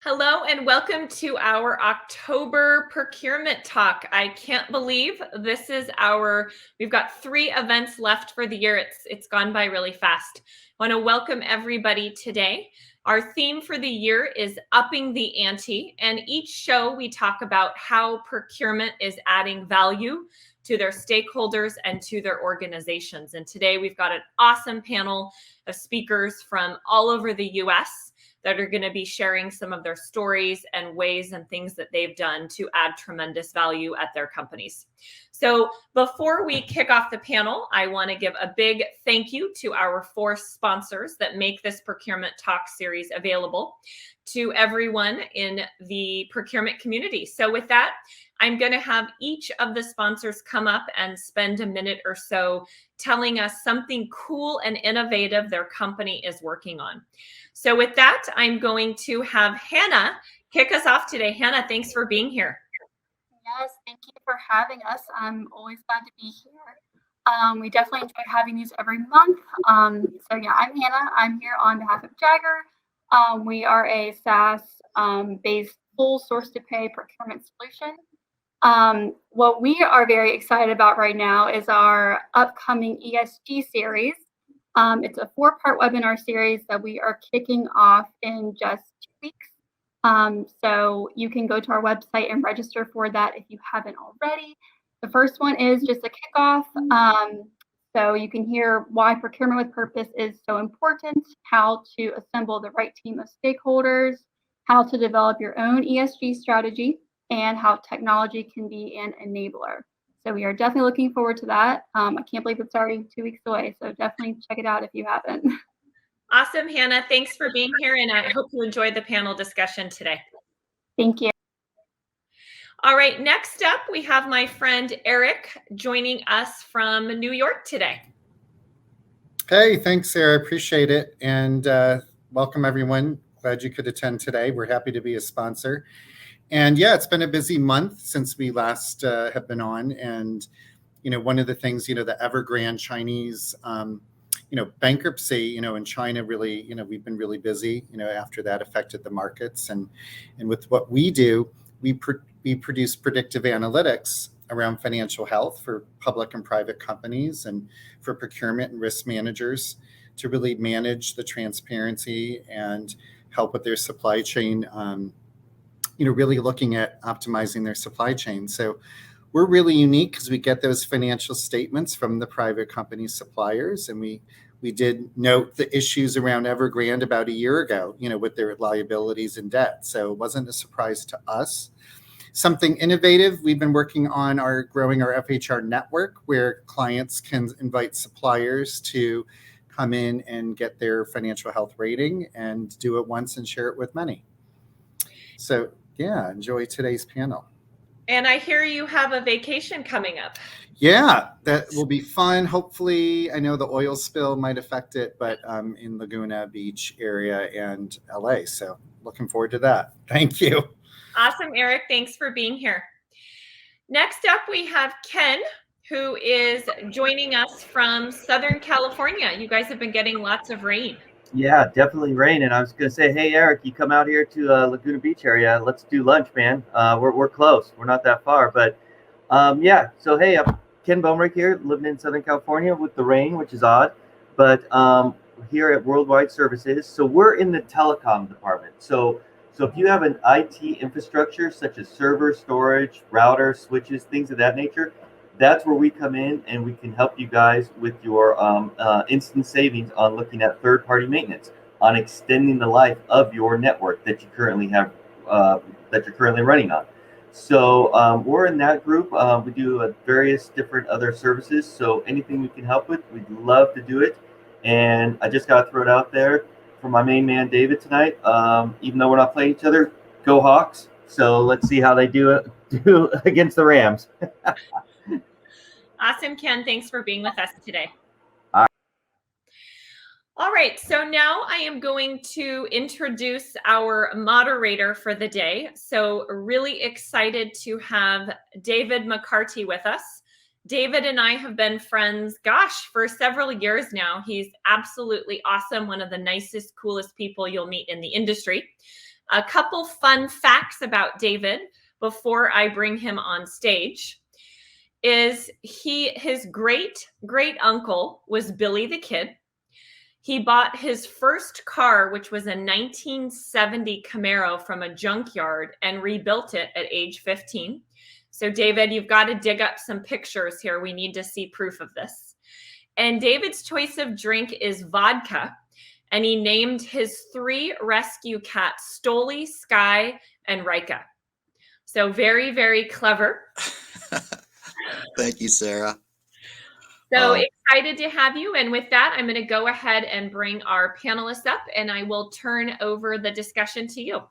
Hello and welcome to our October procurement talk. I can't believe we've got 3 events left for the year. It's gone by really fast. I want to welcome everybody today. Our theme for the year is upping the ante, and each show we talk about how procurement is adding value to their stakeholders and to their organizations. And today we've got an awesome panel of speakers from all over the US that are going to be sharing some of their stories and ways and things that they've done to add tremendous value at their companies. So before we kick off the panel, I want to give a big thank you to our 4 sponsors that make this Procurement Talk series available to everyone in the procurement community. So with that, I'm going to have each of the sponsors come up and spend a minute or so telling us something cool and innovative their company is working on. So with that, I'm going to have Hannah kick us off today. Hannah, thanks for being here. Yes, thank you for having us. I'm always glad to be here. We definitely enjoy having these every month. So yeah, I'm Hannah. I'm here on behalf of Jagger. We are a SaaS-based full source-to-pay procurement solution. What we are very excited about right now is our upcoming ESG series. It's a 4-part webinar series that we are kicking off in just 2 weeks. So you can go to our website and register for that if you haven't already. The first one is just a kickoff. So you can hear why procurement with purpose is so important, how to assemble the right team of stakeholders, how to develop your own ESG strategy, and how technology can be an enabler. So we are definitely looking forward to that. I can't believe it's already 2 weeks away. So definitely check it out if you haven't. Awesome, Hannah. Thanks for being here, and I hope you enjoyed the panel discussion today. Thank you. All right, next up, we have my friend Eric joining us from New York today. Hey, thanks, Sarah. Appreciate it. And welcome, everyone. Glad you could attend today. We're happy to be a sponsor. And yeah, it's been a busy month since we last have been on. And, one of the things, the Evergrande Chinese, bankruptcy, in China really, we've been really busy, after that affected the markets. And with what we do, we produce predictive analytics around financial health for public and private companies and for procurement and risk managers to really manage the transparency and help with their supply chain, really looking at optimizing their supply chain. So we're really unique because we get those financial statements from the private company suppliers. And we did note the issues around Evergrande about a year ago, with their liabilities and debt. So it wasn't a surprise to us. Something innovative, we've been working on growing our FHR network where clients can invite suppliers to come in and get their financial health rating and do it once and share it with many. So yeah, enjoy today's panel. And I hear you have a vacation coming up. Yeah, that will be fun. Hopefully, I know the oil spill might affect it, but in Laguna Beach area and LA. So looking forward to that. Thank you. Awesome, Eric. Thanks for being here. Next up, we have Ken, who is joining us from Southern California. You guys have been getting lots of rain. Yeah, definitely rain. And I was going to say, hey, Eric, you come out here to Laguna Beach area. Let's do lunch, man. We're close. We're not that far. But yeah, so hey, I'm Ken Bomrick here, living in Southern California with the rain, which is odd. But here at Worldwide Services, so we're in the telecom department. So if you have an IT infrastructure such as server, storage, router, switches, things of that nature, that's where we come in and we can help you guys with your instant savings on looking at third-party maintenance, on extending the life of your network that you currently have, that you're currently running on. So we're in that group. We do various different other services. So anything we can help with, we'd love to do it. And I just got to throw it out there for my main man, David, tonight. Even though we're not playing each other, go Hawks. So let's see how they do against the Rams. Awesome, Ken. Thanks for being with us today. All right, so now I am going to introduce our moderator for the day. So really excited to have David McCarty with us. David and I have been friends, for several years now. He's absolutely awesome, one of the nicest, coolest people you'll meet in the industry. A couple fun facts about David before I bring him on stage is his great uncle was Billy the Kid. He bought his first car, which was a 1970 Camaro, from a junkyard and rebuilt it at age 15. So David, you've got to dig up some pictures here. We need to see proof of this. And David's choice of drink is vodka. And he named his 3 rescue cats Stoli, Sky, and Rika. So very, very clever. Thank you, Sarah. So excited to have you. And with that, I'm going to go ahead and bring our panelists up, and I will turn over the discussion to you.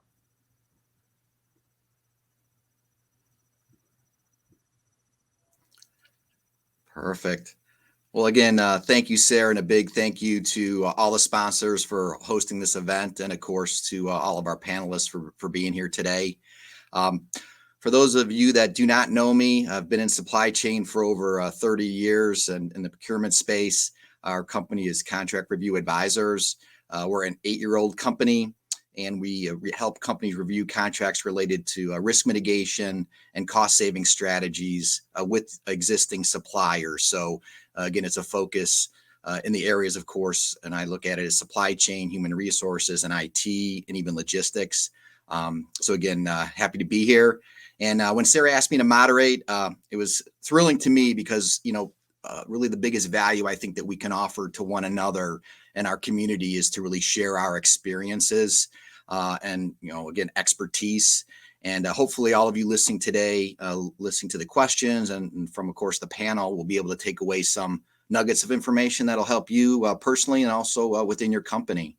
Perfect. Well, again, thank you, Sarah, and a big thank you to all the sponsors for hosting this event, and of course to all of our panelists for being here today. For those of you that do not know me, I've been in supply chain for over 30 years, and in the procurement space, our company is Contract Review Advisors. We're an 8-year-old company, and we help companies review contracts related to risk mitigation and cost-saving strategies with existing suppliers. So again, it's a focus in the areas, of course, and I look at it as supply chain, human resources, and IT, and even logistics. So again, happy to be here. And when Sarah asked me to moderate, it was thrilling to me because, really the biggest value I think that we can offer to one another and our community is to really share our experiences and, again, expertise. And hopefully all of you listening today, listening to the questions and from, of course, the panel, will be able to take away some nuggets of information that'll help you personally and also within your company.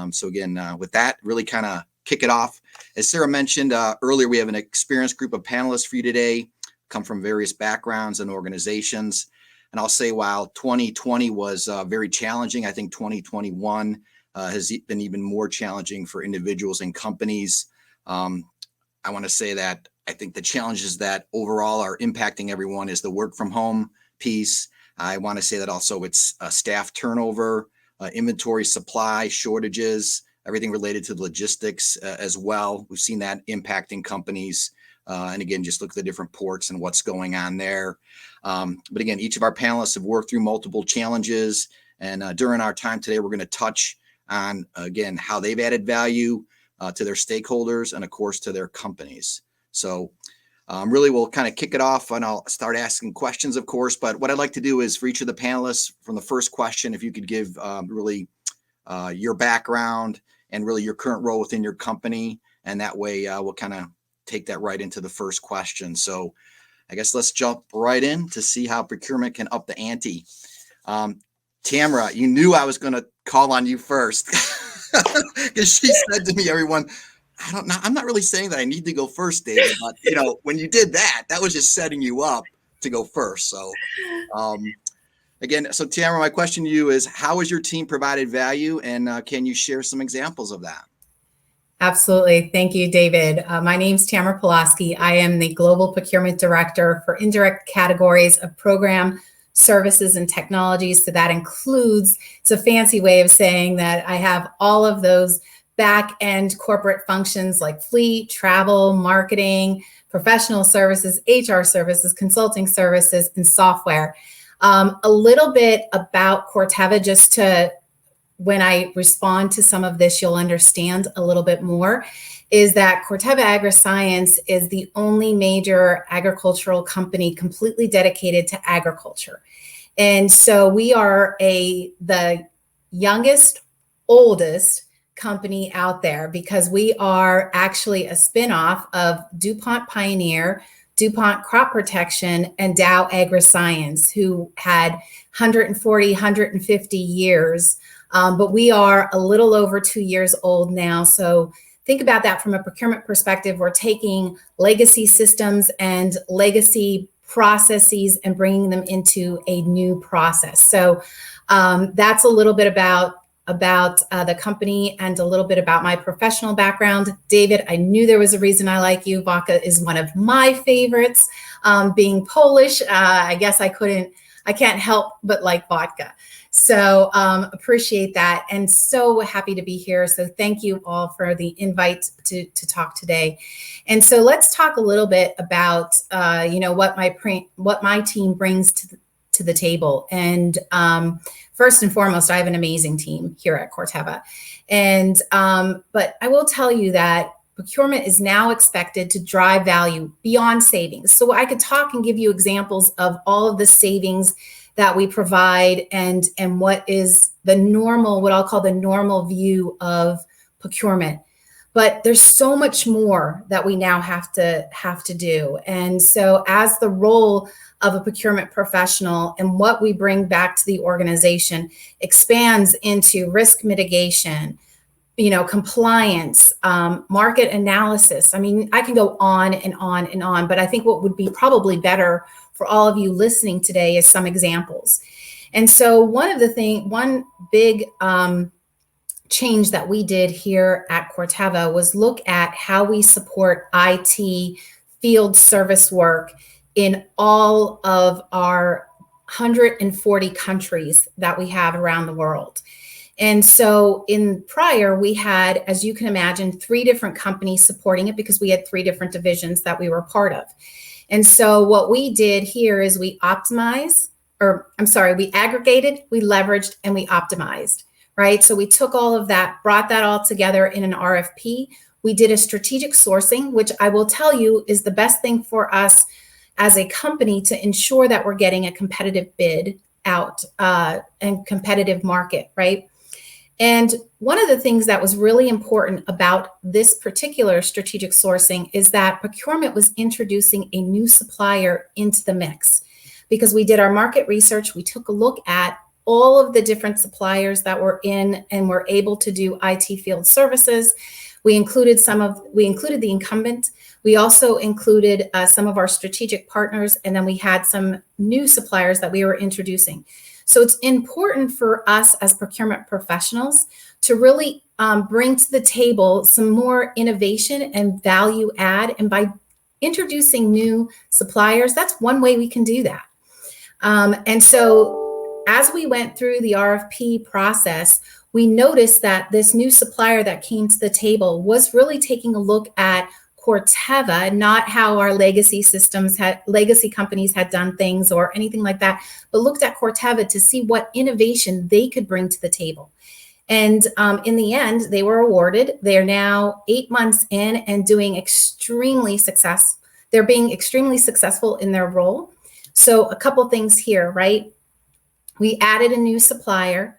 So again, with that, really kind of kick it off. As Sarah mentioned earlier, we have an experienced group of panelists for you today, come from various backgrounds and organizations. And I'll say while 2020 was very challenging, I think 2021 has been even more challenging for individuals and companies. I want to say that I think the challenges that overall are impacting everyone is the work from home piece. I want to say that also it's staff turnover, inventory supply shortages, everything related to logistics as well. We've seen that impacting companies. And again, just look at the different ports and what's going on there. But again, each of our panelists have worked through multiple challenges. And during our time today, we're going to touch on, again, how they've added value to their stakeholders and, of course, to their companies. So really, we'll kind of kick it off and I'll start asking questions, of course. But what I'd like to do is for each of the panelists, from the first question, if you could give really your background and really your current role within your company. And that way we'll kind of take that right into the first question. So I guess let's jump right in to see how procurement can up the ante. Tamra, you knew I was going to call on you first because she said to me, everyone, I'm not really saying that I need to go first, David, but when you did that, that was just setting you up to go first. So again, so Tamra, my question to you is, how has your team provided value, and can you share some examples of that? Absolutely. Thank you, David. My name is Tamra Pawloski. I am the Global Procurement Director for indirect categories of program, services, and technologies. So that includes, it's a fancy way of saying that I have all of those back-end corporate functions like fleet, travel, marketing, professional services, HR services, consulting services, and software. A little bit about Corteva, just to, when I respond to some of this, you'll understand a little bit more, is that Corteva AgriScience is the only major agricultural company completely dedicated to agriculture. And so we are the youngest, oldest company out there because we are actually a spinoff of DuPont Pioneer, DuPont Crop Protection, and Dow AgriScience, who had 140, 150 years. But we are a little over 2 years old now. So think about that from a procurement perspective. We're taking legacy systems and legacy processes and bringing them into a new process. So that's a little bit about the company and a little bit about my professional background. David, I knew there was a reason I like you. Vodka is one of my favorites. Being Polish, I guess I can't help but like vodka. So appreciate that, and so happy to be here. So thank you all for the invite to talk today. And so let's talk a little bit about what my team brings to the table. And first and foremost, I have an amazing team here at Corteva. And but I will tell you that procurement is now expected to drive value beyond savings. So I could talk and give you examples of all of the savings that we provide and what is the normal, what I'll call the normal view of procurement. But there's so much more that we now have to do. And so as the role of a procurement professional and what we bring back to the organization expands into risk mitigation, compliance, market analysis. I mean, I can go on and on and on, but I think what would be probably better for all of you listening today is some examples. And so one big change that we did here at Corteva was look at how we support IT field service work in all of our 140 countries that we have around the world. And so in prior, we had, as you can imagine, 3 different companies supporting it because we had 3 different divisions that we were part of. And so what we did here is we aggregated, we leveraged, and we optimized, right? So we took all of that, brought that all together in an RFP. We did a strategic sourcing, which I will tell you is the best thing for us as a company to ensure that we're getting a competitive bid out and competitive market, right? And one of the things that was really important about this particular strategic sourcing is that procurement was introducing a new supplier into the mix. Because we did our market research, we took a look at all of the different suppliers that were in and were able to do IT field services. We included the incumbent. We also included some of our strategic partners, and then we had some new suppliers that we were introducing. So it's important for us as procurement professionals to really bring to the table some more innovation and value add. And by introducing new suppliers, that's one way we can do that. And so as we went through the RFP process, we noticed that this new supplier that came to the table was really taking a look at Corteva, not how our legacy companies had done things or anything like that, but looked at Corteva to see what innovation they could bring to the table. And in the end, they were awarded. They are now 8 months in and doing extremely successful. They're being extremely successful in their role. So a couple things here, right? We added a new supplier.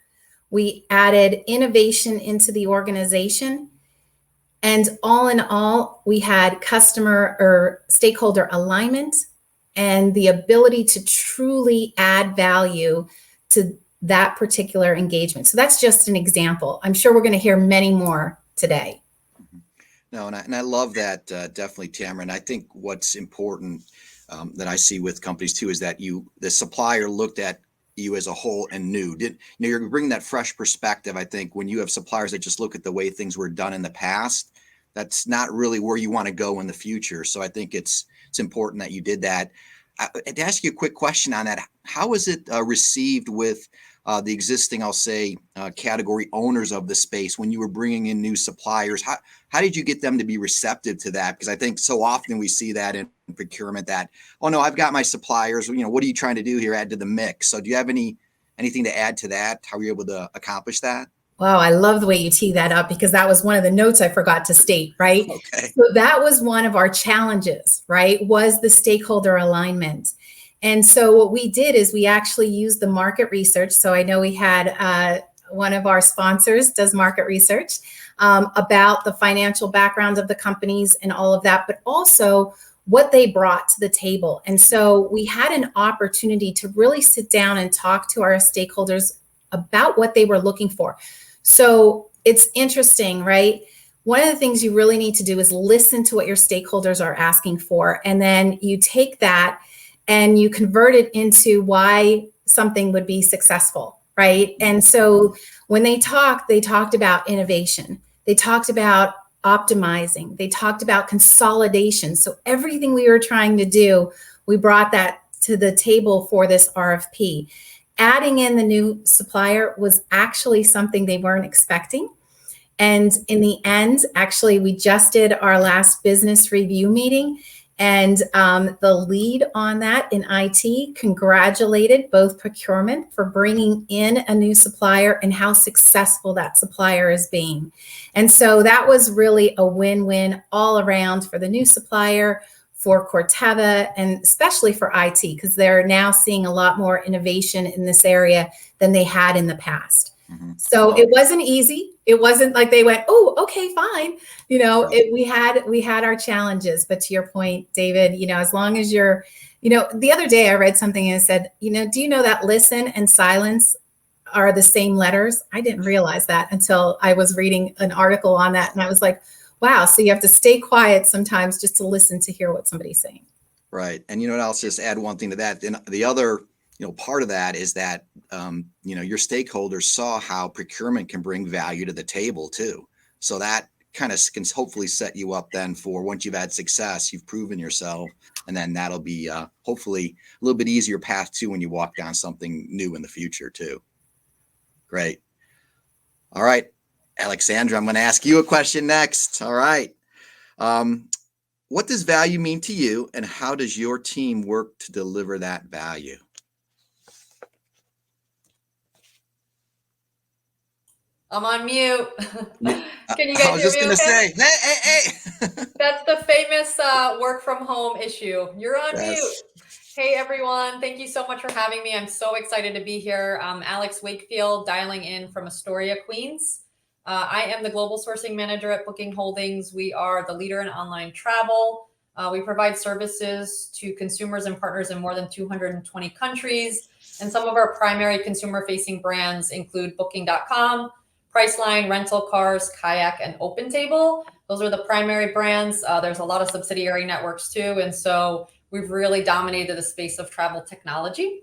We added innovation into the organization. And all in all, we had customer or stakeholder alignment and the ability to truly add value to that particular engagement. So that's just an example. I'm sure we're going to hear many more today. No, and I love that, definitely, Tamra. And I think what's important that I see with companies too is that the supplier looked at you as a whole and knew. You're bringing that fresh perspective. I think when you have suppliers that just look at the way things were done in the past, that's not really where you want to go in the future. So I think it's important that you did that. To ask you a quick question on that, how was it received with the existing, I'll say, category owners of the space when you were bringing in new suppliers? How did you get them to be receptive to that? Because I think so often we see that in procurement that, oh no, I've got my suppliers. What are you trying to do here? Add to the mix. So do you have anything to add to that? How were you able to accomplish that? Wow, I love the way you tee that up because that was one of the notes I forgot to state, right? Okay. So that was one of our challenges, right? Was the stakeholder alignment. And so what we did is we actually used the market research. So I know we had one of our sponsors does market research about the financial background of the companies and all of that, but also what they brought to the table. And so we had an opportunity to really sit down and talk to our stakeholders about what they were looking for. So it's interesting, right? One of the things you really need to do is listen to what your stakeholders are asking for. And then you take that and you convert it into why something would be successful, right? And so when they talked about innovation. They talked about optimizing. They talked about consolidation. So everything we were trying to do, we brought that to the table for this RFP. adding in the new supplier was actually something they weren't expecting. And in the end, actually, we just did our last business review meeting, and the lead on that in IT congratulated both procurement for bringing in a new supplier and how successful that supplier is being. And so that was really a win-win all around for the new supplier, for Corteva, and especially for IT, because they're now seeing a lot more innovation in this area than they had in the past. Mm-hmm. So it wasn't easy. It wasn't like they went, oh, okay, fine. We had our challenges. But to your point, David, as long as you're, the other day I read something and it said, do you know that listen and silence are the same letters? I didn't realize that until I was reading an article on that. And I was like, wow. So you have to stay quiet sometimes just to listen to hear what somebody's saying. Right. And I'll just add one thing to that. Then the other, part of that is that, your stakeholders saw how procurement can bring value to the table too. So that kind of can hopefully set you up then for once you've had success, you've proven yourself, and then that'll be hopefully a little bit easier path too when you walk down something new in the future too. Great. All right, Alexandra, I'm going to ask you a question next. All right. What does value mean to you, and how does your team work to deliver that value? I'm on mute. Can you guys I was just hear going me to okay? say, hey. That's the famous work from home issue. You're on Yes. mute. Hey, everyone. Thank you so much for having me. I'm so excited to be here. I'm Alex Wakefield, dialing in from Astoria, Queens. I am the Global Sourcing Manager at Booking Holdings. We are the leader in online travel. We provide services to consumers and partners in more than 220 countries. And some of our primary consumer-facing brands include Booking.com, Priceline, Rental Cars, Kayak, and OpenTable. Those are the primary brands. There's a lot of subsidiary networks too. And so we've really dominated the space of travel technology.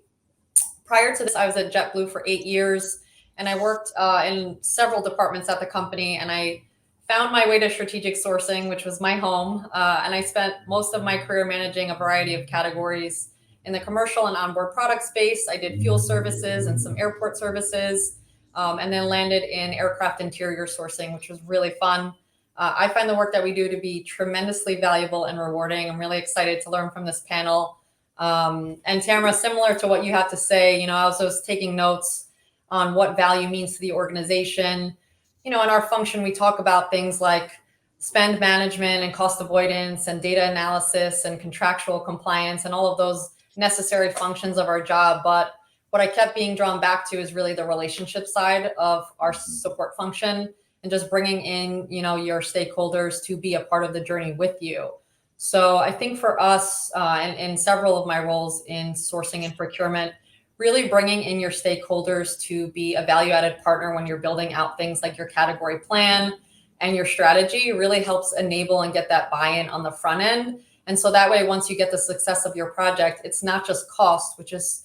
Prior to this, I was at JetBlue for 8 years, and I worked in several departments at the company, and I found my way to strategic sourcing, which was my home. And I spent most of my career managing a variety of categories in the commercial and onboard product space. I did fuel services and some airport services. And then landed in aircraft interior sourcing, which was really fun. I find the work that we do to be tremendously valuable and rewarding. I'm really excited to learn from this panel. And Tamra, similar to what you have to say, I was taking notes on what value means to the organization. In our function, we talk about things like spend management and cost avoidance and data analysis and contractual compliance and all of those necessary functions of our job. But what I kept being drawn back to is really the relationship side of our support function and just bringing in, your stakeholders to be a part of the journey with you. So I think for us, and in several of my roles in sourcing and procurement, really bringing in your stakeholders to be a value-added partner when you're building out things like your category plan and your strategy really helps enable and get that buy-in on the front end. And so that way, once you get the success of your project, it's not just cost, which is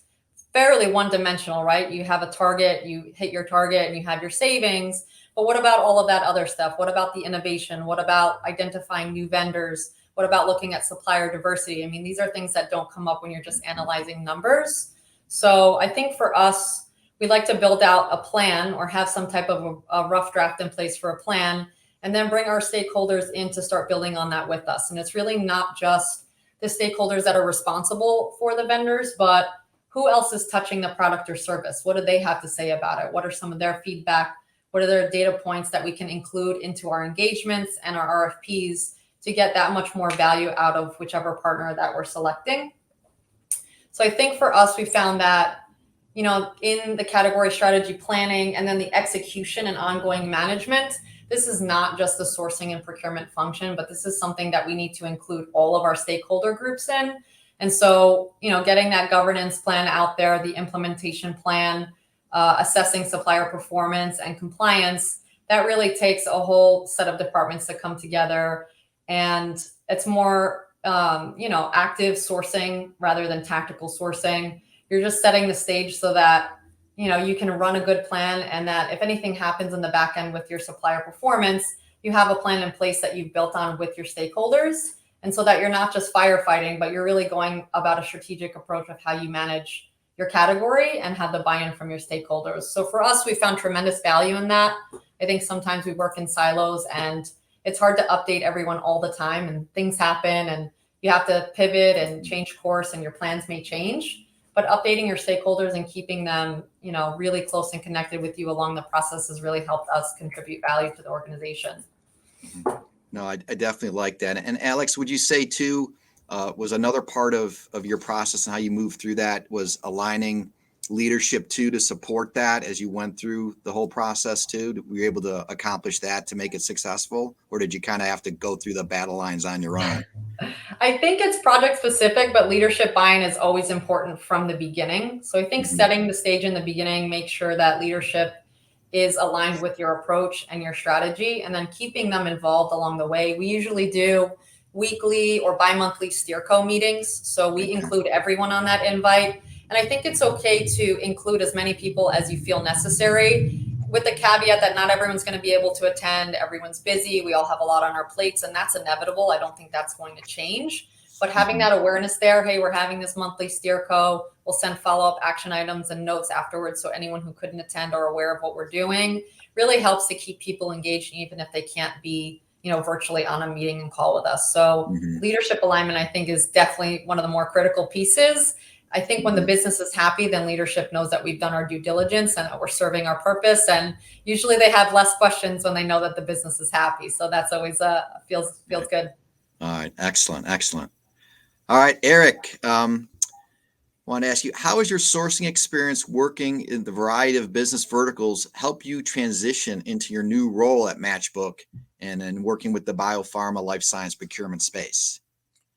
fairly one-dimensional, right? You have a target, you hit your target, and you have your savings. But what about all of that other stuff? What about the innovation? What about identifying new vendors? What about looking at supplier diversity? I mean, these are things that don't come up when you're just analyzing numbers. So I think for us, we like to build out a plan or have some type of a rough draft in place for a plan, and then bring our stakeholders in to start building on that with us. And it's really not just the stakeholders that are responsible for the vendors, but who else is touching the product or service? What do they have to say about it? What are some of their feedback? What are their data points that we can include into our engagements and our RFPs to get that much more value out of whichever partner that we're selecting? So I think for us, we found that, in the category strategy planning and then the execution and ongoing management, this is not just the sourcing and procurement function, but this is something that we need to include all of our stakeholder groups in. And so, getting that governance plan out there, the implementation plan, assessing supplier performance and compliance, that really takes a whole set of departments to come together. And it's more, active sourcing rather than tactical sourcing. You're just setting the stage so that, you can run a good plan, and that if anything happens in the back end with your supplier performance, you have a plan in place that you've built on with your stakeholders. And so that you're not just firefighting, but you're really going about a strategic approach of how you manage your category and have the buy-in from your stakeholders. So for us, we found tremendous value in that. I think sometimes we work in silos and it's hard to update everyone all the time, and things happen and you have to pivot and change course and your plans may change. But updating your stakeholders and keeping them, really close and connected with you along the process has really helped us contribute value to the organization. No, I definitely like that. And Alex, would you say too, was another part of your process and how you moved through that was aligning leadership too to support that as you went through the whole process too? Were you able to accomplish that to make it successful, or did you kind of have to go through the battle lines on your own? I think it's project specific, but leadership buy-in is always important from the beginning. So I think setting the stage in the beginning, make sure that leadership is aligned with your approach and your strategy, and then keeping them involved along the way. We usually do weekly or bi-monthly steerco meetings. So we include everyone on that invite. And I think it's okay to include as many people as you feel necessary, with the caveat that not everyone's going to be able to attend. Everyone's busy. We all have a lot on our plates, and that's inevitable. I don't think that's going to change. But having that awareness there, hey, we're having this monthly steerco. We'll send follow-up action items and notes afterwards, so anyone who couldn't attend are aware of what we're doing. Really helps to keep people engaged, even if they can't be, virtually on a meeting and call with us. So leadership alignment, I think, is definitely one of the more critical pieces. I think when the business is happy, then leadership knows that we've done our due diligence and that we're serving our purpose. And usually they have less questions when they know that the business is happy. So that's always feels good. All right. Excellent. All right, Eric, want to ask you, how has your sourcing experience working in the variety of business verticals help you transition into your new role at Matchbook and then working with the biopharma life science procurement space?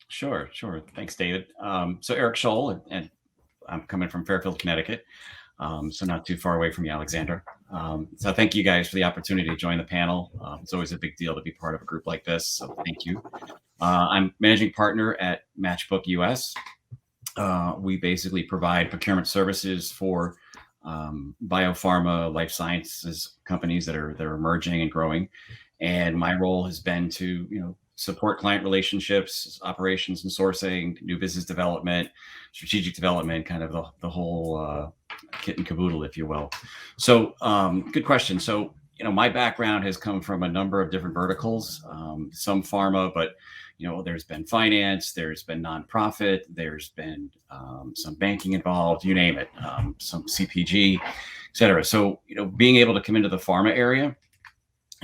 Sure. Thanks, David. So Eric Scholl, and I'm coming from Fairfield, Connecticut, so not too far away from you, Alexandra. So thank you guys for the opportunity to join the panel. It's always a big deal to be part of a group like this, so thank you. I'm managing partner at Matchbook US. We basically provide procurement services for biopharma, life sciences companies that are emerging and growing. And my role has been to, support client relationships, operations and sourcing, new business development, strategic development, kind of the whole kit and caboodle, if you will. So good question. So, my background has come from a number of different verticals, some pharma, but, there's been finance, there's been nonprofit, there's been some banking involved, you name it, some CPG, et cetera. So, being able to come into the pharma area,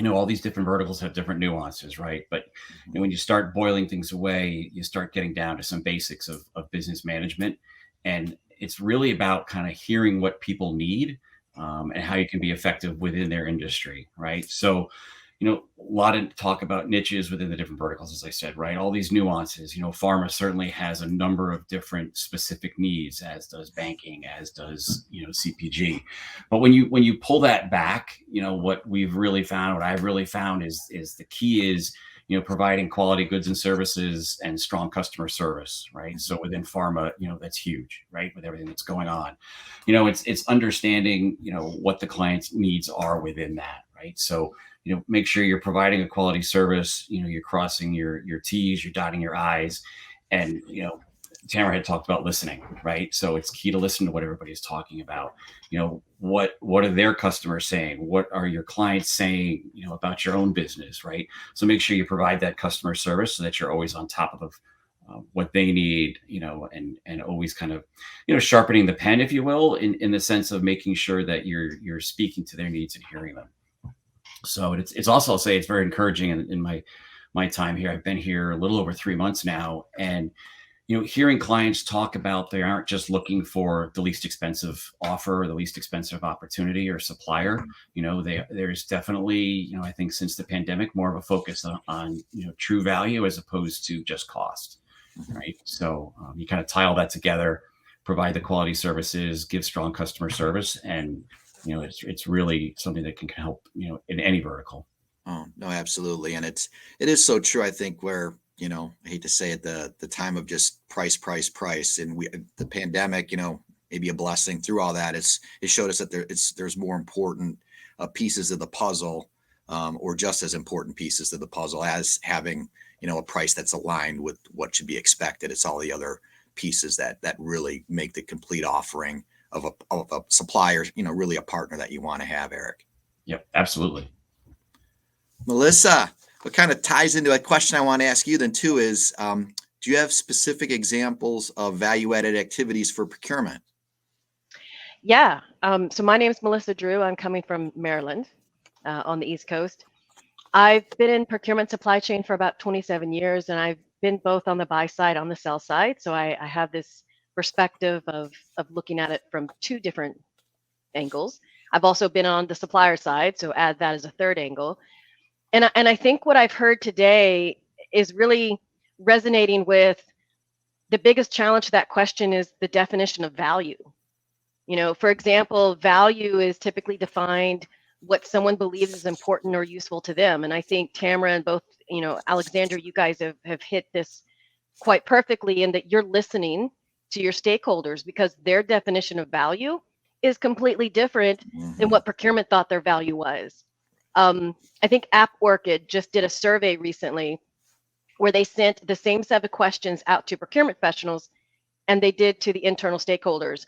all these different verticals have different nuances, right? But when you start boiling things away, you start getting down to some basics of business management. And it's really about kind of hearing what people need and how you can be effective within their industry, right? So, a lot of talk about niches within the different verticals, as I said, right? All these nuances, pharma certainly has a number of different specific needs, as does banking, as does, CPG. But when you pull that back, what I've really found is the key is, providing quality goods and services and strong customer service, right? So within pharma, that's huge, right? With everything that's going on, it's understanding, what the client's needs are within that, right? So, make sure you're providing a quality service, you're crossing your T's, you're dotting your I's. And, Tamra had talked about listening, right? So it's key to listen to what everybody's talking about. What are their customers saying? What are your clients saying, about your own business, right? So make sure you provide that customer service so that you're always on top of what they need, and always kind of, sharpening the pen, if you will, in the sense of making sure that you're speaking to their needs and hearing them. So it's also, I'll say, it's very encouraging in my time here. I've been here a little over 3 months now, and hearing clients talk about they aren't just looking for the least expensive offer or the least expensive opportunity or supplier. There's definitely, I think since the pandemic, more of a focus on true value as opposed to just cost, right? So you kind of tie all that together, provide the quality services, give strong customer service, and it's really something that can help, in any vertical. Oh, no, absolutely. And it is so true. I think where, I hate to say it, the time of just price, and the pandemic, maybe a blessing through all that. It showed us that there's more important pieces of the puzzle, or just as important pieces of the puzzle as having, a price that's aligned with what should be expected. It's all the other pieces that really make the complete offering of a supplier, really a partner that you want to have, Eric. Yep, absolutely. Melissa, what kind of ties into a question I want to ask you then too is, do you have specific examples of value-added activities for procurement? Yeah. So my name is Melissa Drew. I'm coming from Maryland on the East Coast. I've been in procurement supply chain for about 27 years, and I've been both on the buy side, on the sell side. So I have this perspective of looking at it from two different angles. I've also been on the supplier side, so add that as a third angle. And I think what I've heard today is really resonating with the biggest challenge to that question is the definition of value. For example, value is typically defined what someone believes is important or useful to them. And I think Tamra and both, Alexandra, you guys have hit this quite perfectly in that you're listening to your stakeholders because their definition of value is completely different than what procurement thought their value was. I think App Orchid just did a survey recently where they sent the same set of questions out to procurement professionals and they did to the internal stakeholders.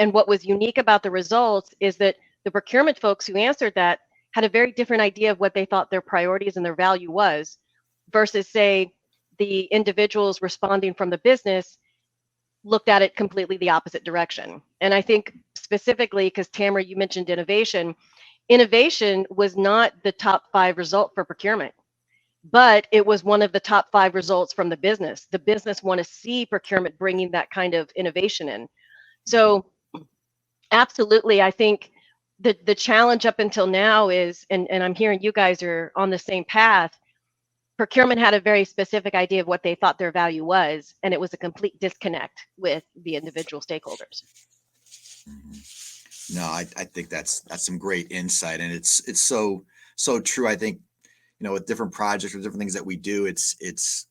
And what was unique about the results is that the procurement folks who answered that had a very different idea of what they thought their priorities and their value was versus, say, the individuals responding from the business looked at it completely the opposite direction. And I think specifically, because Tamra, you mentioned innovation was not the top 5 result for procurement, but it was one of the top 5 results from the business. The business want to see procurement bringing that kind of innovation in. So absolutely, I think the challenge up until now is, and I'm hearing you guys are on the same path, procurement had a very specific idea of what they thought their value was, and it was a complete disconnect with the individual stakeholders. No, I think that's some great insight, and it's so true. I think, with different projects or different things that we do, it's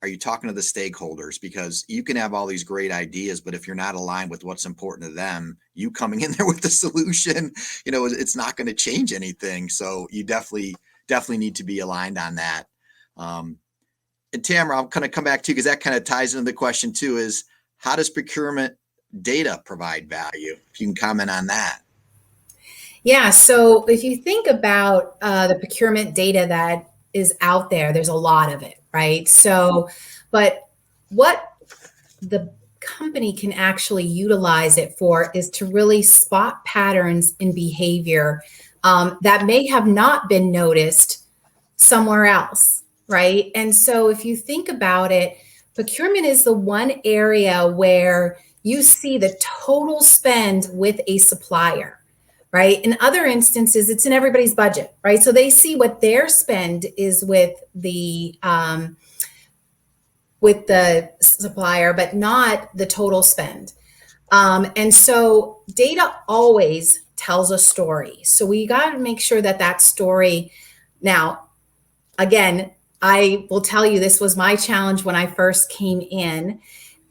are you talking to the stakeholders? Because you can have all these great ideas, but if you're not aligned with what's important to them, you coming in there with the solution, it's not going to change anything. So you definitely need to be aligned on that. And Tamra, I'm going to come back to you because that kind of ties into the question too, is how does procurement data provide value? If you can comment on that. Yeah, so if you think about the procurement data that is out there, there's a lot of it, right? So, but what the company can actually utilize it for is to really spot patterns in behavior that may have not been noticed somewhere else, right? And so if you think about it, procurement is the one area where you see the total spend with a supplier, right? In other instances, it's in everybody's budget, right? So they see what their spend is with the supplier, but not the total spend. And so data always tells a story. So we got to make sure that story. Now, again, I will tell you, this was my challenge when I first came in.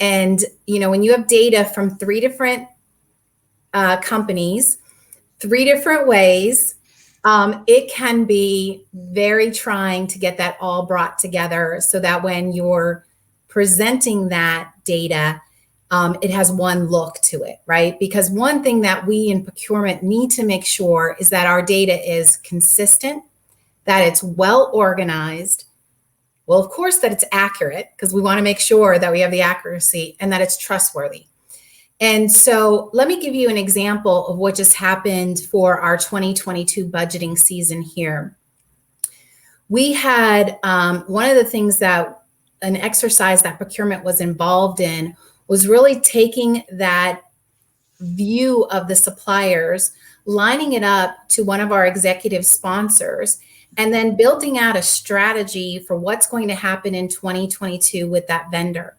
And, when you have data from 3 different companies, 3 different ways, it can be very trying to get that all brought together so that when you're presenting that data, it has one look to it, right? Because one thing that we in procurement need to make sure is that our data is consistent, that it's well organized. Well, of course, that it's accurate, because we want to make sure that we have the accuracy, and that it's trustworthy. And so let me give you an example of what just happened for our 2022 budgeting season here. We had one of the things that an exercise that procurement was involved in was really taking that view of the suppliers, lining it up to one of our executive sponsors, and then building out a strategy for what's going to happen in 2022 with that vendor.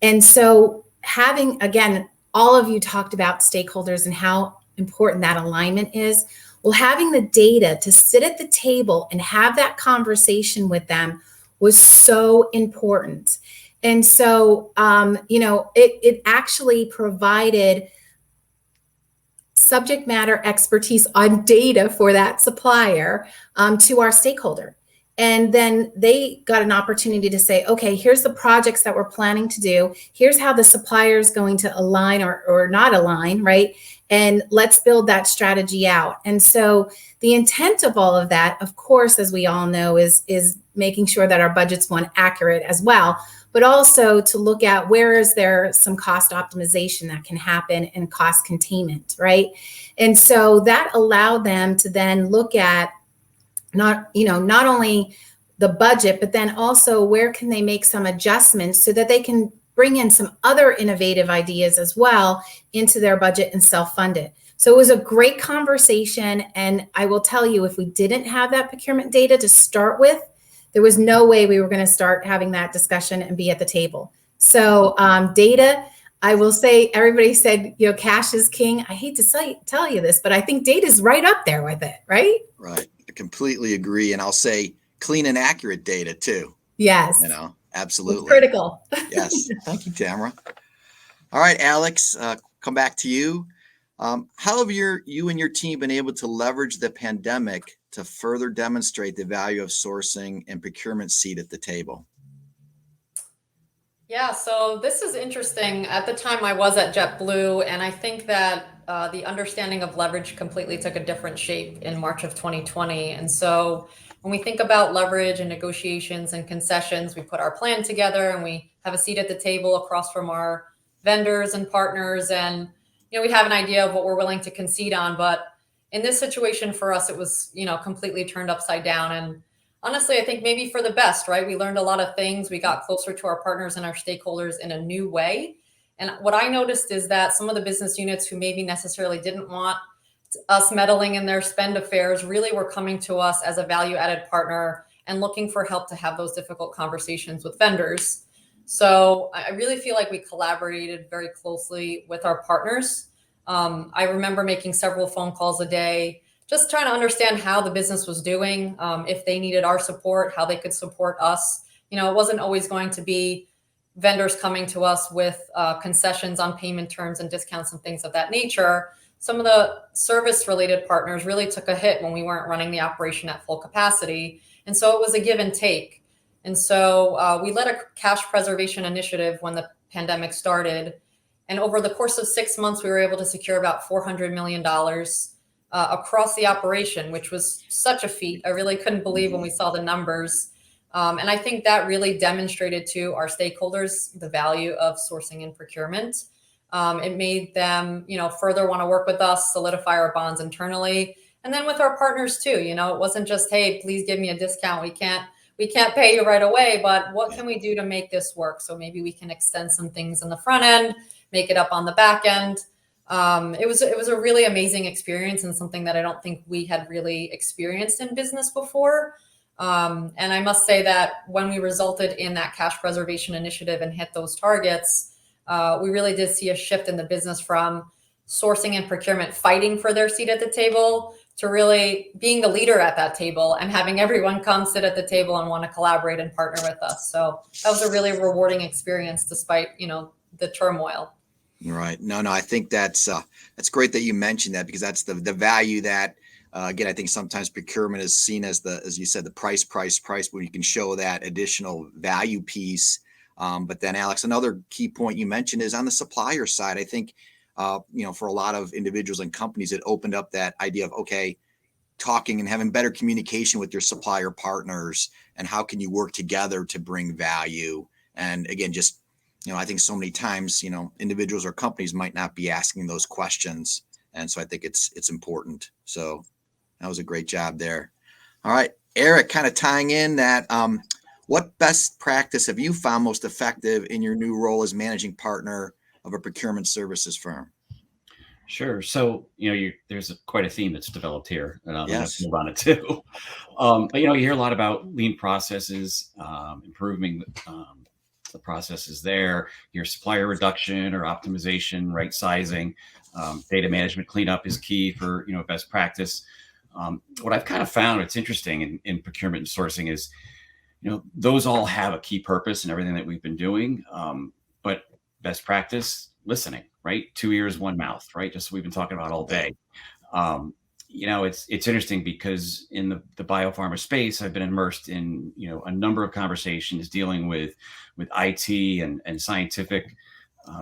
And so having, again, all of you talked about stakeholders and how important that alignment is. Well, having the data to sit at the table and have that conversation with them was so important. And so, it actually provided subject matter expertise on data for that supplier to our stakeholder. And then they got an opportunity to say, okay, here's the projects that we're planning to do. Here's how the supplier is going to align or not align, right? And let's build that strategy out. And so the intent of all of that, of course, as we all know, is making sure that our budget's one accurate as well, but also to look at where is there some cost optimization that can happen and cost containment, right? And so that allowed them to then look at not only the budget, but then also where can they make some adjustments so that they can bring in some other innovative ideas as well into their budget and self-fund it. So it was a great conversation. And I will tell you, if we didn't have that procurement data to start with, there was no way we were going to start having that discussion and be at the table. So data, I will say, everybody said, cash is king. I hate to tell you this, but I think data is right up there with it, right? Right. I completely agree. And I'll say clean and accurate data too. Yes. Absolutely. It's critical. Yes. Thank you, Tamra. All right, Alex, come back to you. How have you and your team been able to leverage the pandemic to further demonstrate the value of sourcing and procurement seat at the table? Yeah, so this is interesting. At the time I was at JetBlue, and I think that the understanding of leverage completely took a different shape in March of 2020. And so when we think about leverage and negotiations and concessions, we put our plan together and we have a seat at the table across from our vendors and partners. And, we have an idea of what we're willing to concede on. But in this situation for us, it was, completely turned upside down. And honestly, I think maybe for the best, right? We learned a lot of things. We got closer to our partners and our stakeholders in a new way. And what I noticed is that some of the business units who maybe necessarily didn't want us meddling in their spend affairs really were coming to us as a value-added partner and looking for help to have those difficult conversations with vendors. So I really feel like we collaborated very closely with our partners. I remember making several phone calls a day, just trying to understand how the business was doing, if they needed our support, how they could support us. It wasn't always going to be vendors coming to us with concessions on payment terms and discounts and things of that nature. Some of the service-related partners really took a hit when we weren't running the operation at full capacity. And so it was a give and take. And so we led a cash preservation initiative when the pandemic started. And over the course of 6 months, we were able to secure about $400 million across the operation, which was such a feat. I really couldn't believe when we saw the numbers. And I think that really demonstrated to our stakeholders the value of sourcing and procurement. It made them, further want to work with us, solidify our bonds internally. And then with our partners too, it wasn't just, hey, please give me a discount. We can't pay you right away, but what can we do to make this work? So maybe we can extend some things in the front end, make it up on the back end. It was a really amazing experience and something that I don't think we had really experienced in business before. And I must say that when we resulted in that cash preservation initiative and hit those targets, we really did see a shift in the business from sourcing and procurement fighting for their seat at the table to really being the leader at that table and having everyone come sit at the table and want to collaborate and partner with us. So that was a really rewarding experience despite, the turmoil. Right. No, I think that's great that you mentioned that, because that's the value that, again, I think sometimes procurement is seen as as you said, the price, when you can show that additional value piece. But then, Alex, another key point you mentioned is on the supplier side. I think, for a lot of individuals and companies, it opened up that idea of, okay, talking and having better communication with your supplier partners and how can you work together to bring value. And again, just, I think so many times, individuals or companies might not be asking those questions. And so I think it's important. So that was a great job there. All right, Eric, kind of tying in that, what best practice have you found most effective in your new role as managing partner of a procurement services firm? Sure. So, there's quite a theme that's developed here, and I'm going to move on it too. But, you hear a lot about lean processes, improving the processes there, your supplier reduction or optimization, right sizing, data management cleanup is key for, best practice. What I've kind of found, it's interesting in procurement and sourcing is, those all have a key purpose in everything that we've been doing. But best practice, listening, right? 2 ears, 1 mouth, right? Just what we've been talking about all day. it's interesting because in the biopharma space, I've been immersed in, a number of conversations dealing with IT and scientific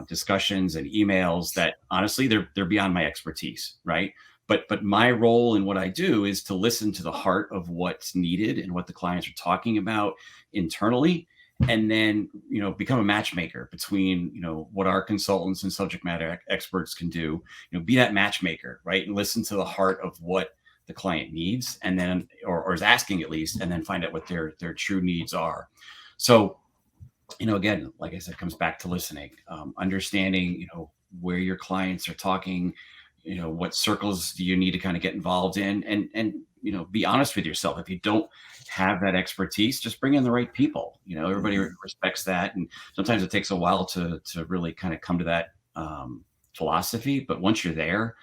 discussions and emails that honestly, they're beyond my expertise, right? But my role in what I do is to listen to the heart of what's needed and what the clients are talking about internally, and then become a matchmaker between what our consultants and subject matter experts can do. Be that matchmaker, right, and listen to the heart of what the client needs, and then or is asking at least, and then find out what their true needs are. So again, like I said, it comes back to listening, understanding where your clients are talking, what circles do you need to kind of get involved in, and be honest with yourself. If you don't have that expertise, just bring in the right people. Everybody respects that, and sometimes it takes a while to really kind of come to that philosophy. But once you're there,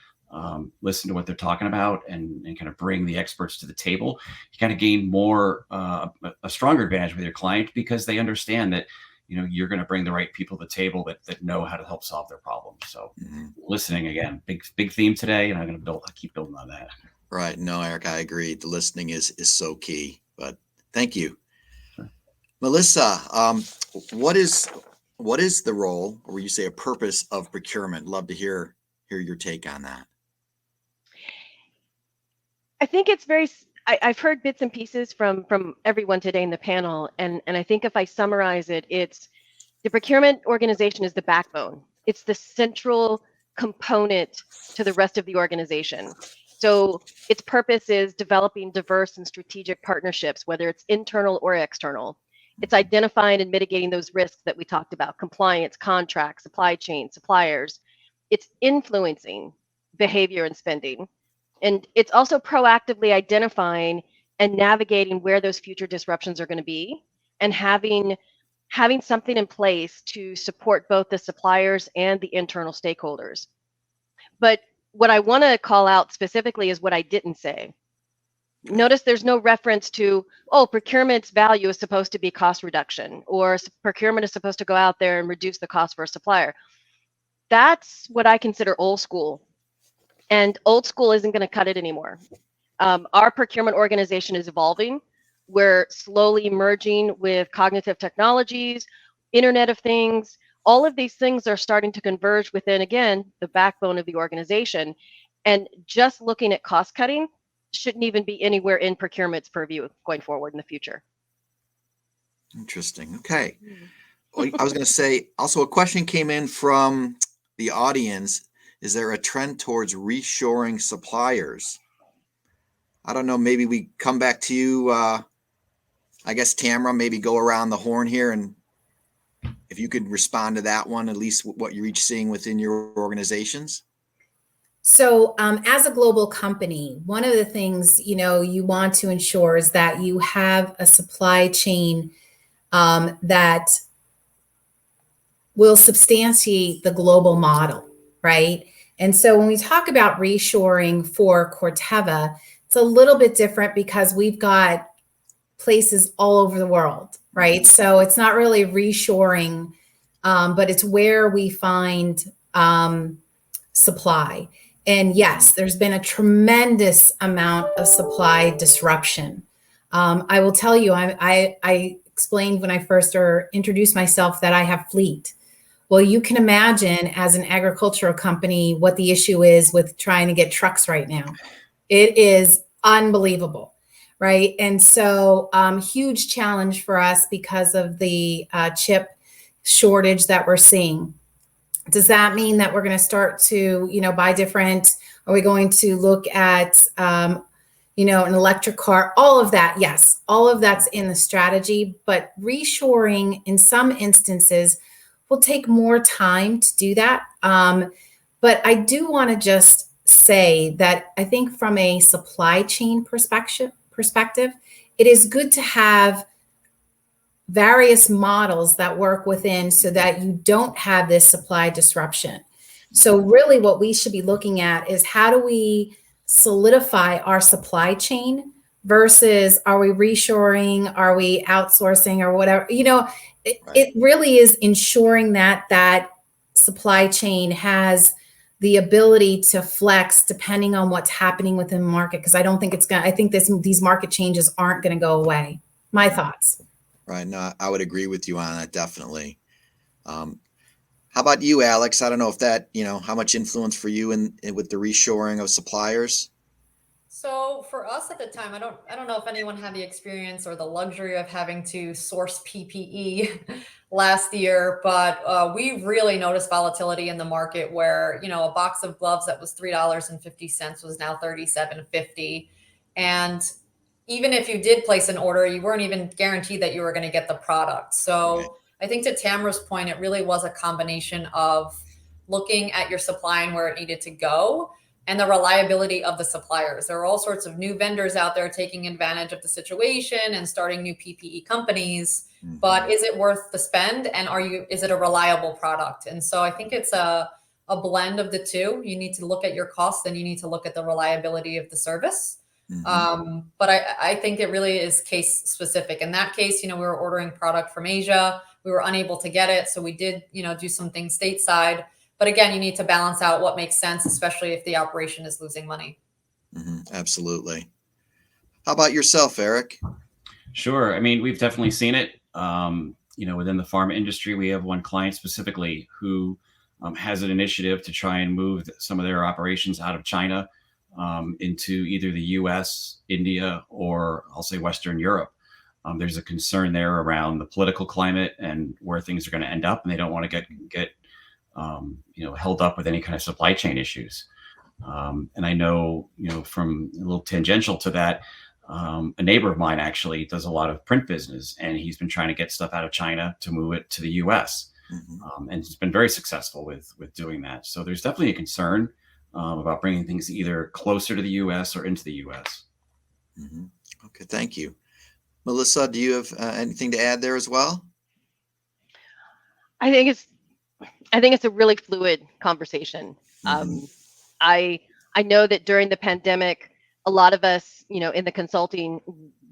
listen to what they're talking about, and kind of bring the experts to the table. You kind of gain more a stronger advantage with your client, because they understand that you're going to bring the right people to the table that know how to help solve their problems. So listening, again, big theme today, and I'm going to keep building on that. Right. No, Eric, I agree. The listening is so key. But thank you. Sure. Melissa, what is the role, or you say a purpose of procurement? Love to hear your take on that. I think it's I've heard bits and pieces from everyone today in the panel. And I think if I summarize it, it's the procurement organization is the backbone. It's the central component to the rest of the organization. So its purpose is developing diverse and strategic partnerships, whether it's internal or external. It's identifying and mitigating those risks that we talked about: compliance, contracts, supply chain, suppliers. It's influencing behavior and spending. And it's also proactively identifying and navigating where those future disruptions are going to be, and having something in place to support both the suppliers and the internal stakeholders. But what I want to call out specifically is what I didn't say. Notice there's no reference to, procurement's value is supposed to be cost reduction, or procurement is supposed to go out there and reduce the cost for a supplier. That's what I consider old school. And old school isn't going to cut it anymore. Our procurement organization is evolving. We're slowly merging with cognitive technologies, Internet of Things. All of these things are starting to converge within, again, the backbone of the organization. And just looking at cost cutting shouldn't even be anywhere in procurement's purview going forward in the future. Interesting. Okay. Well, I was going to say, also a question came in from the audience. Is there a trend towards reshoring suppliers? I don't know. Maybe we come back to you. I guess, Tamra, maybe go around the horn here, and if you could respond to that one, at least what you're each seeing within your organizations. So as a global company, one of the things, you want to ensure is that you have a supply chain that will substantiate the global model, right? And so when we talk about reshoring for Corteva, it's a little bit different because we've got places all over the world, right? So it's not really reshoring, but it's where we find supply. And yes, there's been a tremendous amount of supply disruption. I will tell you, I explained when I first introduced myself that I have fleet. Well, you can imagine as an agricultural company what the issue is with trying to get trucks right now. It is unbelievable, right? And so huge challenge for us because of the chip shortage that we're seeing. Does that mean that we're going to start to, buy different? Are we going to look at, an electric car? All of that, yes, all of that's in the strategy. But reshoring in some instances will take more time to do that. But I do want to just say that I think from a supply chain perspective, it is good to have various models that work within so that you don't have this supply disruption. So really what we should be looking at is how do we solidify our supply chain versus are we reshoring, are we outsourcing or whatever, It really is ensuring that that supply chain has the ability to flex depending on what's happening within the market, because I don't think I think these market changes aren't going to go away. My thoughts. Right. No, I would agree with you on that. Definitely. How about you, Alex? I don't know if that, how much influence for you in with the reshoring of suppliers? So for us at the time, I don't know if anyone had the experience or the luxury of having to source PPE last year, but we really noticed volatility in the market where, a box of gloves that was $3.50 was now $37.50. And even if you did place an order, you weren't even guaranteed that you were going to get the product. So Right. I think to Tamra's point, it really was a combination of looking at your supply and where it needed to go, and the reliability of the suppliers. There are all sorts of new vendors out there taking advantage of the situation and starting new PPE companies, but is it worth the spend? And is it a reliable product? And so I think it's a blend of the two. You need to look at your costs and you need to look at the reliability of the service. But I think it really is case specific. In that case, we were ordering product from Asia. We were unable to get it. So we did, do some things stateside. But again, you need to balance out what makes sense, especially if the operation is losing money. Absolutely. How about yourself, Eric? Sure. I mean, we've definitely seen it. Within the pharma industry, we have one client specifically who has an initiative to try and move some of their operations out of China into either the US, India, or I'll say Western Europe. There's a concern there around the political climate and where things are going to end up, and they don't want to get held up with any kind of supply chain issues. And I know, from a little tangential to that, a neighbor of mine actually does a lot of print business, and he's been trying to get stuff out of China to move it to the US. And he's been very successful with doing that. So there's definitely a concern about bringing things either closer to the US or into the US. Okay, thank you. Melissa, do you have anything to add there as well? I think it's a really fluid conversation. I know that during the pandemic, a lot of us, in the consulting,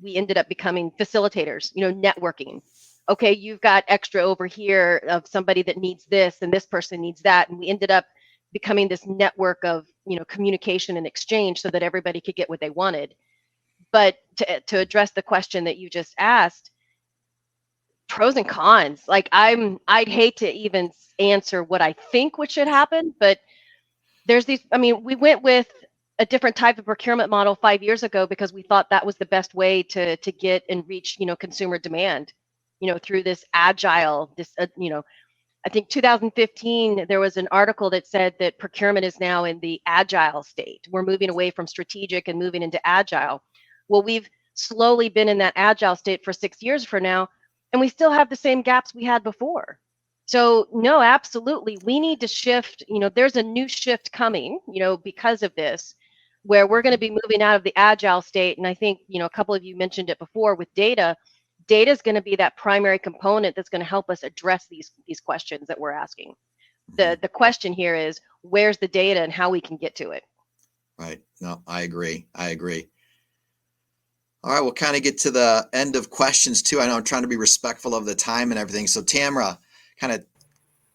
we ended up becoming facilitators, networking. Okay, you've got extra over here of somebody that needs this and this person needs that. And we ended up becoming this network of, communication and exchange so that everybody could get what they wanted. But to address the question that you just asked, pros and cons, like I'd hate to even answer what I think what should happen, but there's these, we went with a different type of procurement model 5 years ago because we thought that was the best way to get and reach, consumer demand, through this agile, I think 2015, there was an article that said that procurement is now in the agile state. We're moving away from strategic and moving into agile. Well, we've slowly been in that agile state for 6 years for now, and we still have the same gaps we had before. So no, absolutely. We need to shift, there's a new shift coming, because of this, where we're going to be moving out of the agile state. And I think, a couple of you mentioned it before with data. Data is going to be that primary component that's going to help us address these questions that we're asking. The question here is, where's the data and how we can get to it? Right. No, I agree. All right, we'll kind of get to the end of questions too. I know I'm trying to be respectful of the time and everything. So Tamra, kind of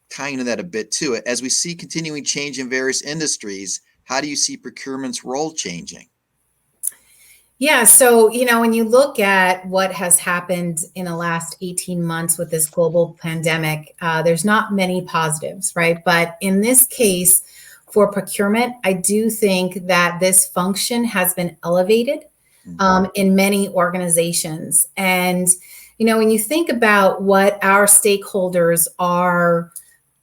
tying into that a bit too. As we see continuing change in various industries, how do you see procurement's role changing? Yeah, so, when you look at what has happened in the last 18 months with this global pandemic, there's not many positives, right? But in this case, for procurement, I do think that this function has been elevated in many organizations. And, when you think about what our stakeholders are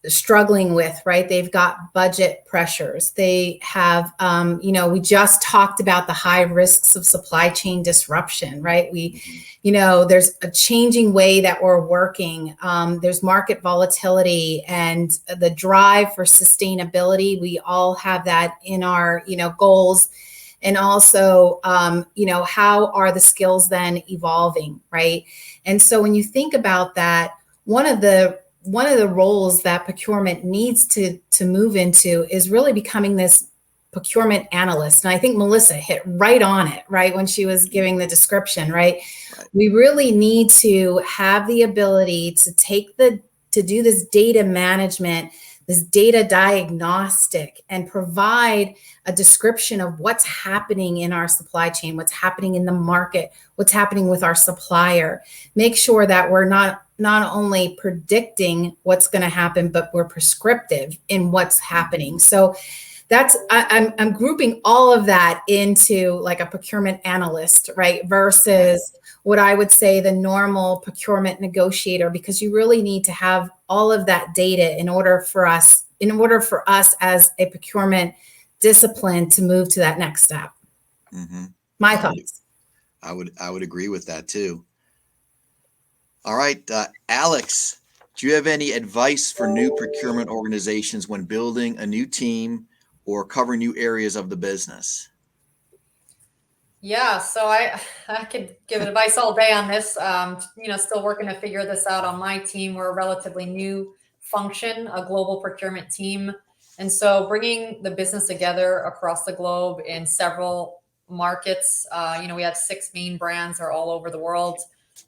struggling with, right? They've got budget pressures. They have, we just talked about the high risks of supply chain disruption, right? There's a changing way that we're working. There's market volatility and the drive for sustainability. We all have that in our, goals. And also, how are the skills then evolving, right? And so when you think about that, one of the roles that procurement needs to move into is really becoming this procurement analyst. And I think Melissa hit right on it, right, when she was giving the description, right? We really need to have the ability to do this data management, this data diagnostic, and provide a description of what's happening in our supply chain, what's happening in the market, what's happening with our supplier. Make sure that we're not only predicting what's going to happen, but we're prescriptive in what's happening. So that's, I'm grouping all of that into like a procurement analyst, right? Versus what I would say the normal procurement negotiator, because you really need to have all of that data in order for us as a procurement discipline to move to that next step. Mm-hmm. My thoughts. I would agree with that too. All right, Alex, do you have any advice for new procurement organizations when building a new team or covering new areas of the business? Yeah, so I could give advice all day on this. Still working to figure this out on my team. We're a relatively new function, a global procurement team. And so bringing the business together across the globe in several markets, we had 6 main brands that are all over the world.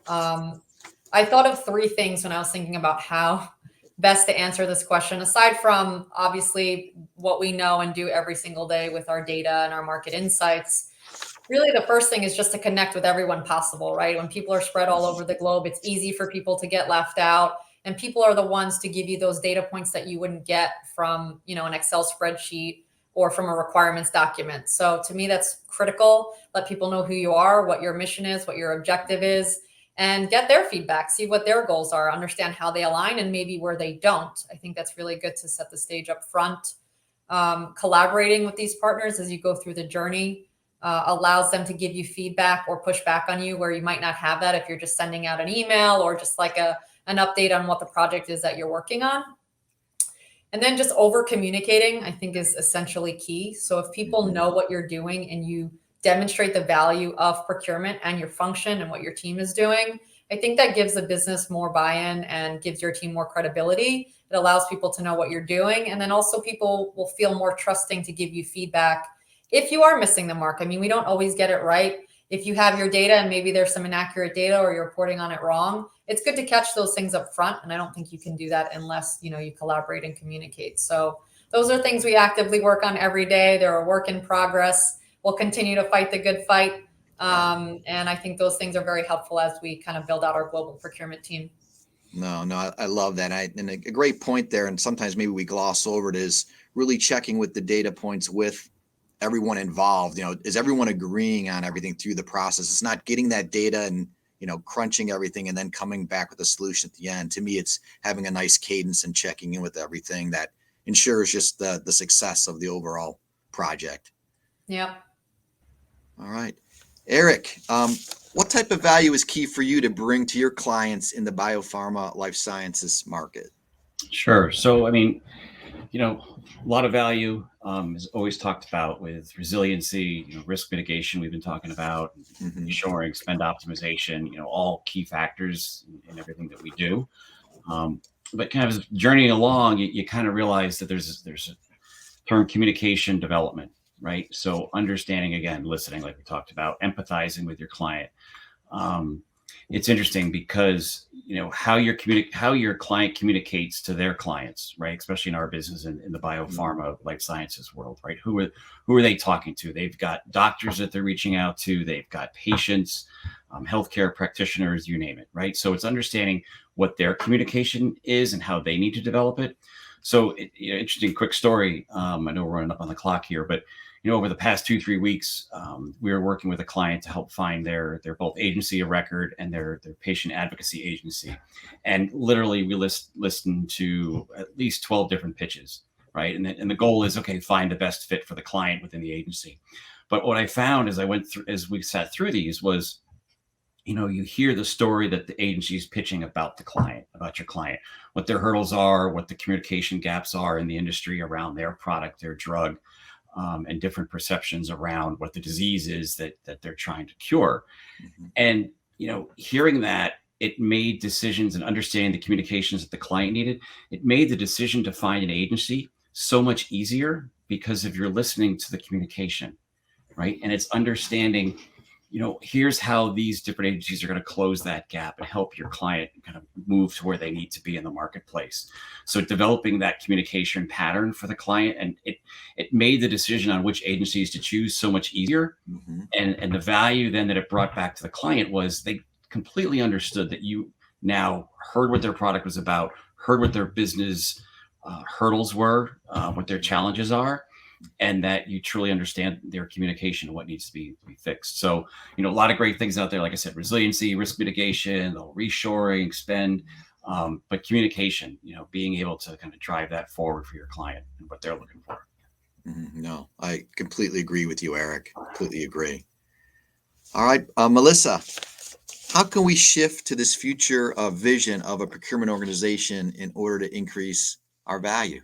I thought of 3 things when I was thinking about how best to answer this question, aside from obviously what we know and do every single day with our data and our market insights. Really, the first thing is just to connect with everyone possible, right? When people are spread all over the globe, it's easy for people to get left out. And people are the ones to give you those data points that you wouldn't get from, an Excel spreadsheet or from a requirements document. So to me, that's critical. Let people know who you are, what your mission is, what your objective is, and get their feedback, see what their goals are, understand how they align and maybe where they don't. I think that's really good to set the stage up front. Collaborating with these partners as you go through the journey allows them to give you feedback or push back on you where you might not have that if you're just sending out an email or just like an update on what the project is that you're working on. And then just over communicating, I think, is essentially key. So if people know what you're doing and you demonstrate the value of procurement and your function and what your team is doing, I think that gives the business more buy-in and gives your team more credibility. It allows people to know what you're doing. And then also people will feel more trusting to give you feedback if you are missing the mark. I mean, we don't always get it right. If you have your data and maybe there's some inaccurate data or you're reporting on it wrong, it's good to catch those things up front. And I don't think you can do that unless, you collaborate and communicate. So those are things we actively work on every day. They're a work in progress. We'll continue to fight the good fight. And I think those things are very helpful as we kind of build out our global procurement team. No, I love that. And a great point there. And sometimes maybe we gloss over it, is really checking with the data points with everyone involved. Is everyone agreeing on everything through the process? It's not getting that data and, crunching everything and then coming back with a solution at the end. To me, it's having a nice cadence and checking in with everything that ensures just the success of the overall project. Yep. All right. Eric, what type of value is key for you to bring to your clients in the biopharma life sciences market? Sure. So, a lot of value is always talked about with resiliency, risk mitigation we've been talking about, shoring, spend optimization, all key factors in everything that we do. But kind of journeying along, you kind of realize that there's a term, communication development, right? So understanding, again, listening, like we talked about, empathizing with your client. It's interesting because how your client communicates to their clients, right? Especially in our business in the biopharma life sciences world, right? Who are they talking to? They've got doctors that they're reaching out to. They've got patients, healthcare practitioners, you name it, right? So it's understanding what their communication is and how they need to develop it. So interesting, quick story. I know we're running up on the clock here, but over the past 2-3 weeks, we were working with a client to help find their both agency of record and their patient advocacy agency. And literally we listened to at least 12 different pitches, right? And the goal is, okay, find the best fit for the client within the agency. But what I found as we sat through these was, you hear the story that the agency is pitching about the client, about your client, what their hurdles are, what the communication gaps are in the industry around their product, their drug, and different perceptions around what the disease is that they're trying to cure. And, hearing that, it made decisions and understanding the communications that the client needed. It made the decision to find an agency so much easier because of you're listening to the communication, right? And it's understanding, here's how these different agencies are going to close that gap and help your client kind of move to where they need to be in the marketplace. So developing that communication pattern for the client, and it made the decision on which agencies to choose so much easier. Mm-hmm. And the value then that it brought back to the client was they completely understood that you now heard what their product was about, heard what their business hurdles were, what their challenges are, and that you truly understand their communication and what needs to be fixed. So, a lot of great things out there. Like I said, resiliency, risk mitigation, the reshoring, spend, but communication, being able to kind of drive that forward for your client and what they're looking for. Mm-hmm. No, I completely agree with you, Eric. Completely agree. All right, Melissa, how can we shift to this future vision of a procurement organization in order to increase our value?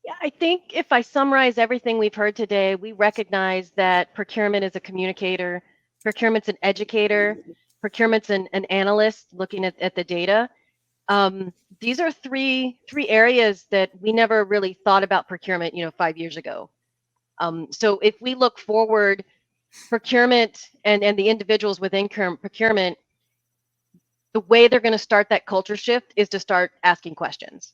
Yeah, I think if I summarize everything we've heard today, we recognize that procurement is a communicator, procurement's an educator, procurement's an analyst looking at the data. These are three areas that we never really thought about procurement, 5 years ago. So if we look forward, procurement and the individuals within procurement, the way they're going to start that culture shift is to start asking questions.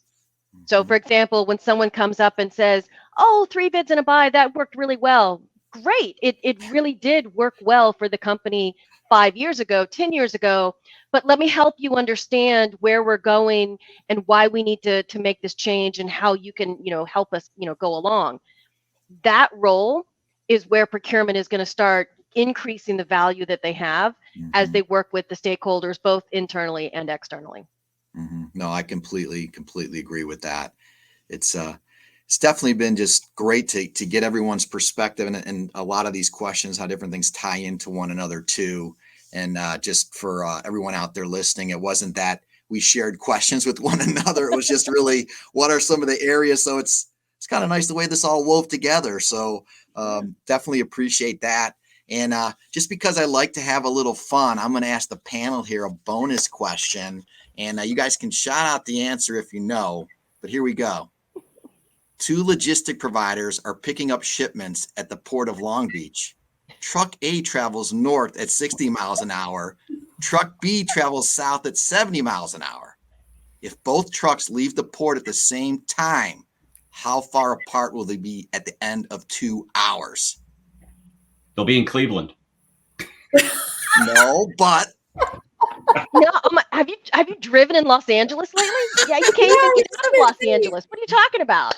So, for example, when someone comes up and says, "Oh, 3 bids and a buy, that worked really well." Great. It really did work well for the company 5 years ago, 10 years ago. But let me help you understand where we're going and why we need to make this change and how you can, help us, go along. That role is where procurement is going to start increasing the value that they have as they work with the stakeholders, both internally and externally. Mm-hmm. No, I completely agree with that. It's definitely been just great to get everyone's perspective and a lot of these questions, how different things tie into one another too. And just for everyone out there listening, it wasn't that we shared questions with one another. It was just really, what are some of the areas? So it's kind of nice the way this all wove together. So definitely appreciate that. And just because I like to have a little fun, I'm going to ask the panel here a bonus question. And you guys can shout out the answer if you know, but here we go. 2 logistic providers are picking up shipments at the Port of Long Beach. Truck A travels north at 60 miles an hour. Truck B travels south at 70 miles an hour. If both trucks leave the port at the same time, how far apart will they be at the end of 2 hours? They'll be in Cleveland. No, but... No, have you driven in Los Angeles lately? Yeah, you can't even get out of Los Angeles. What are you talking about?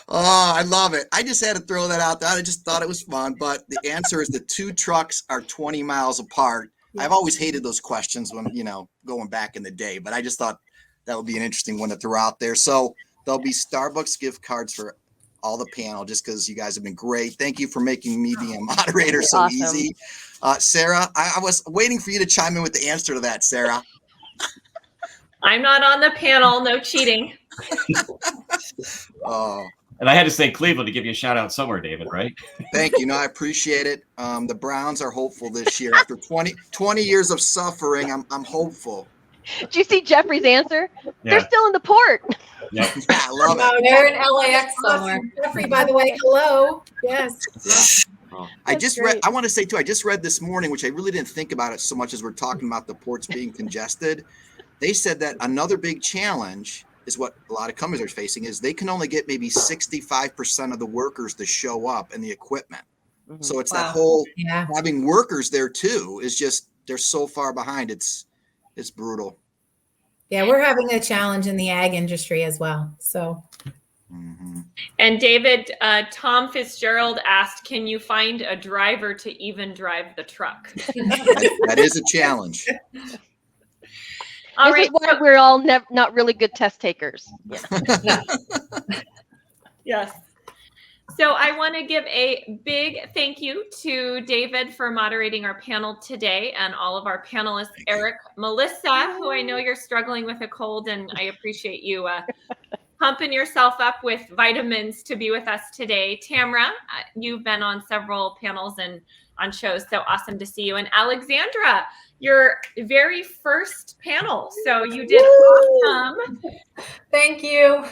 Oh, I love it. I just had to throw that out there. I just thought it was fun, but the answer is the 2 trucks are 20 miles apart. I've always hated those questions when, going back in the day, but I just thought that would be an interesting one to throw out there. So there'll be Starbucks gift cards for all the panel, just because you guys have been great. Thank you for making me the moderator so awesome. easy. Sarah, I was waiting for you to chime in with the answer to that, Sarah. I'm not on the panel. No cheating. Oh, And I had to say Cleveland to give you a shout out somewhere, David, right? thank you. No, I appreciate it. The Browns are hopeful this year. After 20 years of suffering, I'm hopeful. Did you see Jeffrey's answer? Yeah. They're still in the port. Yep. I love it. Oh, they're in LAX somewhere. Jeffrey, by the way, hello. Yes. I want to say too, I just read this morning, which I really didn't think about it so much as we're talking about the ports being congested. They said that another big challenge is what a lot of companies are facing is they can only get maybe 65% of the workers to show up and the equipment. Mm-hmm. So it's that whole having workers there too is just, they're so far behind. It's brutal. Yeah, we're having a challenge in the ag industry as well. So. Mm-hmm. And David, Tom Fitzgerald asked, can you find a driver to even drive the truck? that is a challenge. All this right, is why we're all not really good test takers. Yes. So I want to give a big thank you to David for moderating our panel today and all of our panelists, Eric, Melissa, who I know you're struggling with a cold, and I appreciate you pumping yourself up with vitamins to be with us today. Tamra, you've been on several panels and on shows, so awesome to see you. And Alexandra, your very first panel. So you did awesome. Thank you.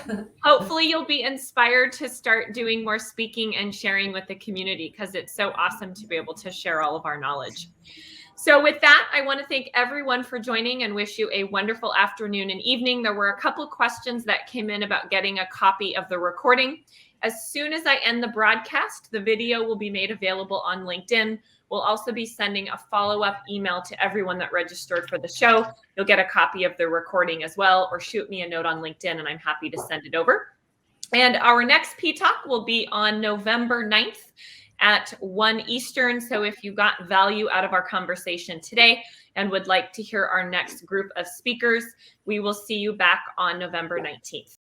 Hopefully you'll be inspired to start doing more speaking and sharing with the community, because it's so awesome to be able to share all of our knowledge. So with that, I want to thank everyone for joining and wish you a wonderful afternoon and evening. There were a couple questions that came in about getting a copy of the recording. As soon as I end the broadcast, the video will be made available on LinkedIn. We'll also be sending a follow-up email to everyone that registered for the show. You'll get a copy of the recording as well, or shoot me a note on LinkedIn and I'm happy to send it over. And our next PTalk will be on November 9th at 1 Eastern. So if you got value out of our conversation today and would like to hear our next group of speakers, we will see you back on November 19th.